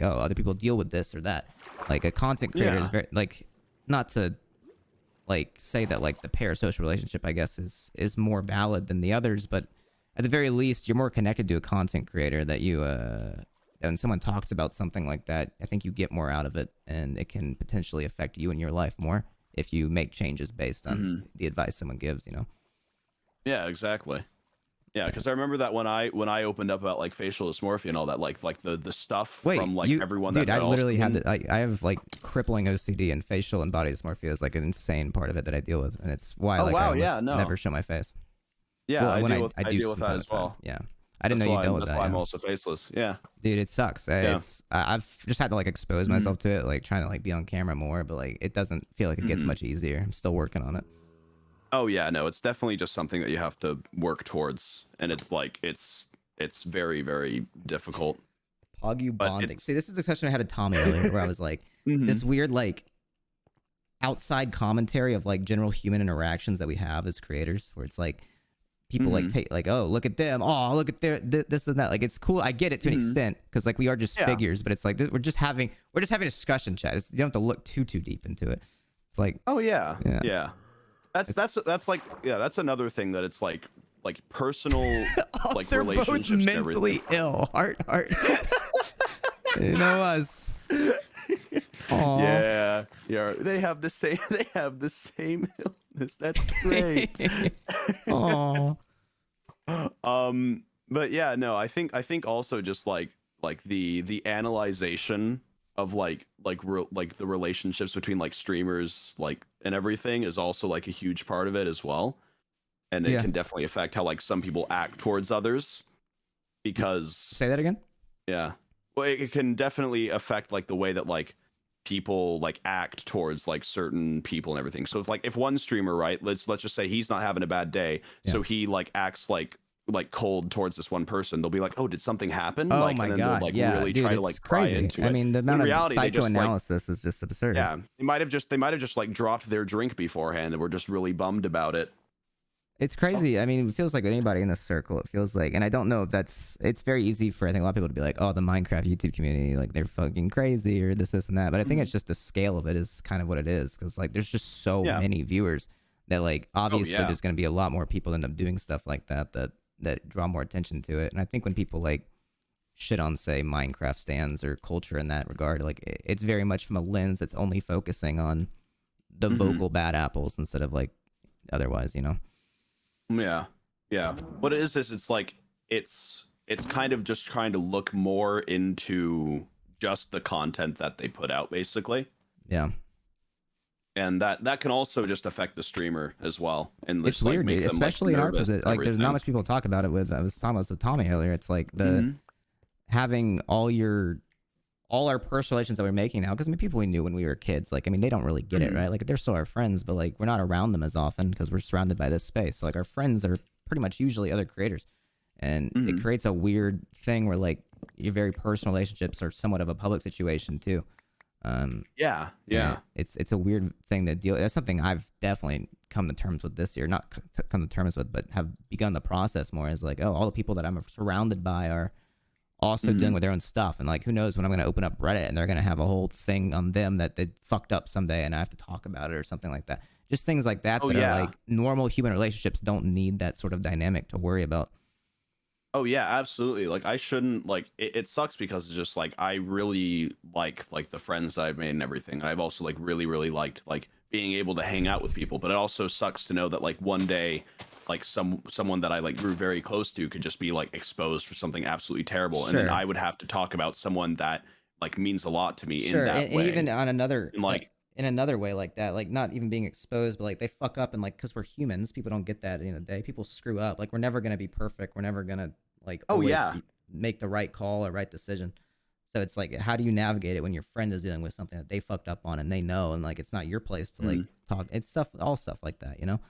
like, oh, other people deal with this or that. Like a content creator is very like, not to like say that like the parasocial relationship, I guess, is more valid than the others, but at the very least, you're more connected to a content creator that you when someone talks about something like that, I think you get more out of it, and it can potentially affect you in your life more if you make changes based on the advice someone gives, you know? Yeah, exactly. Yeah, because I remember that when I opened up about like facial dysmorphia and all that, like the stuff from like everyone dude, that I literally have I have like crippling OCD, and facial and body dysmorphia is like an insane part of it that I deal with, and it's why I almost never show my face. Yeah, well, I deal with that as well. Yeah, I didn't know you dealt with that. That's why I'm also faceless. Yeah, dude, it sucks. It's I've just had to like expose myself to it, like trying to like be on camera more, but like it doesn't feel like it gets much easier. I'm still working on it. Oh yeah, no, it's definitely just something that you have to work towards, and it's like it's very, very difficult. Pogu bonding. See, this is the discussion I had with Tommy earlier, where I was like, this weird like outside commentary of like general human interactions that we have as creators, where it's like people like take like, oh, look at them, oh, look at this and that. Like it's cool. I get it to an extent because like we are just figures, but it's like we're just having a discussion chat. You don't have to look too deep into it. It's like, oh yeah. That's like that's another thing that it's like personal like they're relationships. Both mentally ill. Heart. You know us. Aww. Yeah. They have the same. They have the same illness. That's great. Aww. But yeah, no. I think also just like the analyzation of like the relationships between like streamers like and everything is also like a huge part of it as well, and it can definitely affect how like some people act towards others. Because say that again. Yeah, well, it can definitely affect like the way that like people like act towards like certain people and everything. So if one streamer, right, let's just say he's not having a bad day, so he like acts like cold towards this one person, they'll be like, oh, did something happen? Oh like, my and then god, they'll, like, yeah, really dude, try to it's like pry crazy. into I it. mean, the amount of psychoanalysis is just absurd. Yeah, they might have just like dropped their drink beforehand and were just really bummed about it. It's crazy. I mean, it feels like anybody in this circle, it feels like, and I don't know if it's very easy for, I think, a lot of people to be like, oh, the Minecraft YouTube community, like they're fucking crazy or this and that. But I think it's just the scale of it is kind of what it is. Cause like, there's just so many viewers that like, obviously there's going to be a lot more people end up doing stuff like that draw more attention to it. And I think when people like shit on, say, Minecraft stands or culture in that regard, like it's very much from a lens that's only focusing on the vocal bad apples instead of like otherwise, you know? Yeah. What it is it's like it's kind of just trying to look more into just the content that they put out, basically. Yeah. And that can also just affect the streamer as well. And it's weird, dude, especially in our position. Like, there's not much people talk about it with. I was talking about with Tommy earlier. It's like the having all our personal relations that we're making now, because I mean, people we knew when we were kids, like, I mean, they don't really get it, right? Like, they're still our friends, but like, we're not around them as often because we're surrounded by this space. So like, our friends are pretty much usually other creators, and it creates a weird thing where like your very personal relationships are somewhat of a public situation too. Yeah. It's a weird thing to deal. That's something I've definitely come to terms with this year. Not come to terms with, but have begun the process more. Is like, oh, all the people that I'm surrounded by are also dealing with their own stuff, and like, who knows when I'm going to open up Reddit and they're going to have a whole thing on them that they fucked up someday, and I have to talk about it or something like that. Just things like that are like normal human relationships don't need that sort of dynamic to worry about. Oh yeah, absolutely. Like, I shouldn't, like, it sucks because it's just like I really like the friends that I've made and everything. I've also like really liked like being able to hang out with people, but it also sucks to know that like one day like someone that I like grew very close to could just be like exposed for something absolutely terrible, and then I would have to talk about someone that like means a lot to me in that way. And even on another in another way like that, like not even being exposed, but like they fuck up, and like, because we're humans, people don't get that at the end of the day. People screw up. Like, we're never gonna be perfect. We're never gonna like make the right call or right decision. So it's like, how do you navigate it when your friend is dealing with something that they fucked up on and they know, and like it's not your place to like talk. It's all stuff like that, you know.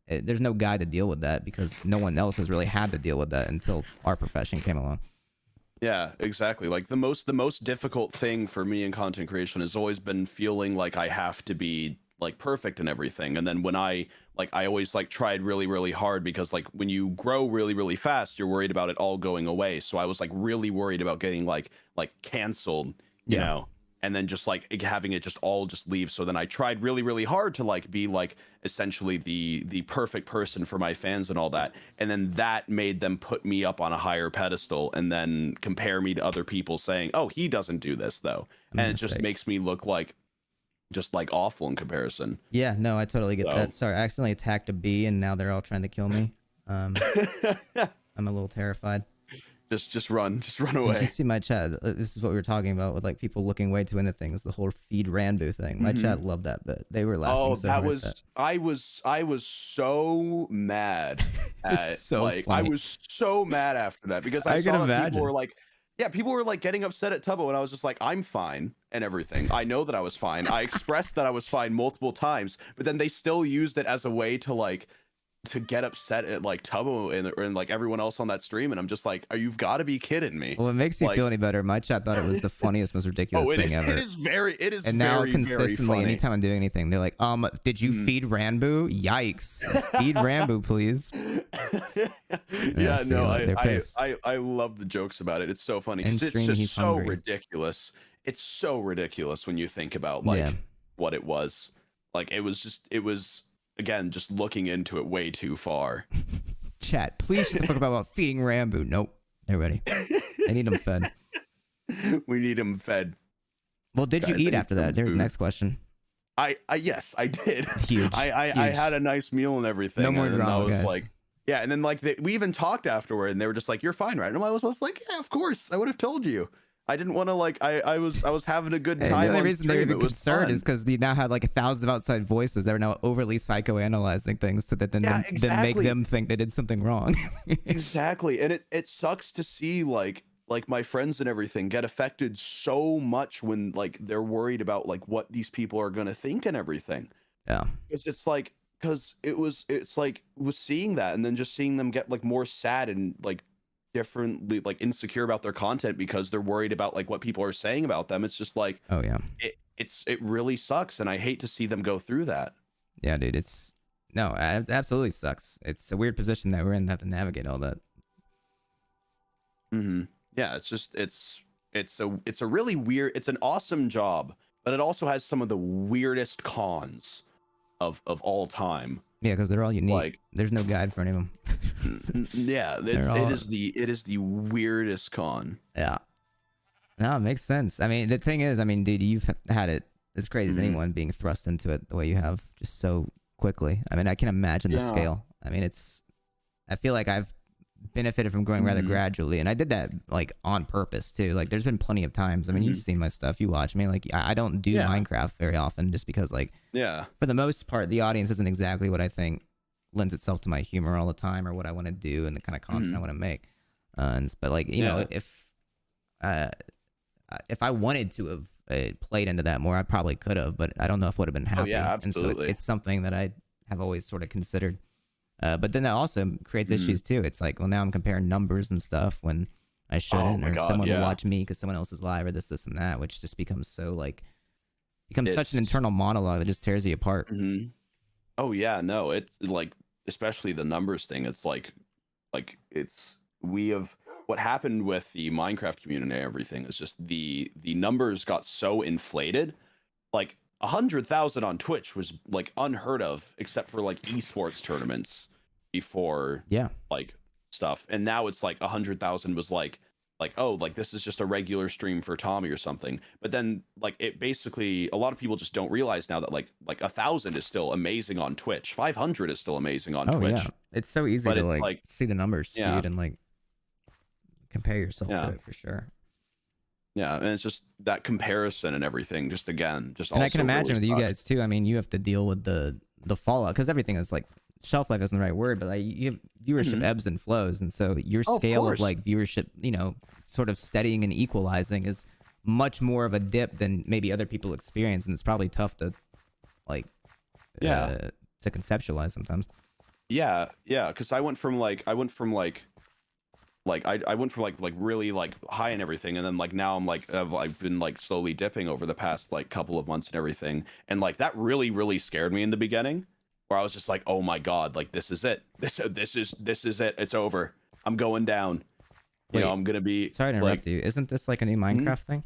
There's no guide to deal with that because no one else has really had to deal with that until our profession came along. Yeah, exactly. Like the most difficult thing for me in content creation has always been feeling like I have to be like perfect and everything. And then when I always like tried really really hard, because like when you grow really really fast, you're worried about it all going away. So I was like really worried about getting like canceled, you Yeah. know, and then just like having it just all just leave. So then I tried really really hard to like be like essentially the perfect person for my fans and all that. And then that made them put me up on a higher pedestal and then compare me to other people saying, oh, he doesn't do this though. And it just Mistake. makes me look like just like awful in comparison. Yeah, no, I totally get So that. Sorry, I accidentally attacked a bee, and now they're all trying to kill me. I'm a little terrified. just run Did you away. see my chat? This is what we were talking about with like people looking way too into things. The whole feed Ranboo thing. My chat loved that bit. They were laughing Oh, so that hard at was that. I was so mad It's at so like funny. I was so mad after that, because I I can saw that people imagine. were like, yeah, people were like getting upset at Tubbo, and I was just like, I'm fine and everything. I know that I was fine. I expressed that I was fine multiple times, but then they still used it as a way to like to get upset at like Tubbo and like everyone else on that stream, and I'm just like, you've got to be kidding me. Well, it makes you Like, feel any better. My chat thought it was the funniest, most ridiculous oh, it thing is ever. it is And now very consistently, very funny. anytime I'm doing anything, they're like, did you feed Ranboo? Yikes. Feed Ranboo, please. Yeah, see, no, they're pissed. I love the jokes about it. It's so funny In because it's stream, just he's so hungry. ridiculous. It's so ridiculous when you think about like Yeah. what it was. Like it was again just looking into it way too far. Chat, please shut the fuck about feeding Ranboo. Nope. They're ready. I need them fed. We need him fed. Well, did you Guys, I eat need after that? some There's the food. next question. I yes, I did. Huge. I Huge. had a nice meal and everything. No more and then I drama, was guys. like, yeah, and then like we even talked afterward, and they were just like, "You're fine, right?" And I was like, "Yeah, of course. I would have told you. I didn't want to like. I was having a good And time." the only on reason they're stream. even It was concerned is fun. because they now had like 1,000 outside voices that are now overly psychoanalyzing things to that then, Yeah, then make exactly. them think they did something wrong. Exactly, and it sucks to see like my friends and everything get affected so much when like they're worried about like what these people are gonna think and everything. Yeah. Because it's like it's like was seeing that and then just seeing them get like more sad and like differently like insecure about their content because they're worried about like what people are saying about them. It's just like Oh yeah. it really sucks, and I hate to see them go through that. Yeah, dude. It absolutely sucks. It's a weird position that we're in to have to navigate all that. Yeah, it's just it's a really weird, it's an awesome job, but it also has some of the weirdest cons of all time. Yeah, because they're all unique. Like, There's no guide for any of them. yeah, it is the weirdest con. Yeah. No, it makes sense. I mean, the thing is, I mean, dude, you've had it as crazy as anyone being thrust into it the way you have just so quickly. I mean, I can imagine the scale. I mean, I feel like I've benefited from growing rather gradually, and I did that like on purpose too. Like, there's been plenty of times. I mean, you've seen my stuff, you watch me. Like, I don't do Minecraft very often just because, like, for the most part, the audience isn't exactly what I think lends itself to my humor all the time or what I want to do and the kind of content I want to make. But like, you know, if I wanted to have played into that more, I probably could have, but I don't know if would have been happy. yeah, and so absolutely. it's something that I have always sort of considered. But then that also creates issues too. It's like, well, now I'm comparing numbers and stuff when I shouldn't, my or God, someone will watch me because someone else is live, or this, and that, which just becomes so like such an internal monologue that just tears you apart. Oh yeah, no, it's like, especially the numbers thing. It's like it's what happened with the Minecraft community and everything is just the numbers got so inflated. Like 100,000 on Twitch was like unheard of, except for like esports tournaments before. Yeah. Like stuff, and now it's like 100,000 was like oh, like this is just a regular stream for Tommy or something. But then like it basically, a lot of people just don't realize now that like 1,000 is still amazing on Twitch. 500 is still amazing on Twitch. Yeah, it's so easy But to it's like see the numbers, dude, and like compare yourself to it for sure. Yeah, and it's just that comparison and everything. Just again, just and also I can imagine really with you sucks. guys too. I mean, you have to deal with the fallout because everything is like shelf life isn't the right word, but like you have viewership ebbs and flows, and so your scale of like viewership, you know, sort of steadying and equalizing is much more of a dip than maybe other people experience, and it's probably tough to like to conceptualize sometimes. Yeah, because I went from like Like I went from like really like high and everything, and then like now I'm like I've been like slowly dipping over the past like couple of months and everything, and like that really scared me in the beginning, where I was just like, oh my god, like this is it, this is it, it's over, I'm going down, you know, Wait, I'm gonna be sorry to like, interrupt you. Isn't this like a new Minecraft thing?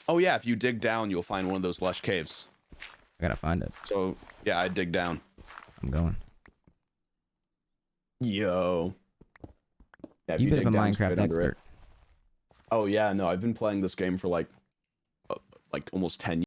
oh yeah, if you dig down, you'll find one of those lush caves. I gotta find it. So yeah, I dig down. I'm going. Yo. Yeah, if You a bit of dig a down straight Minecraft under it. expert. Oh yeah, no, I've been playing this game for like almost 10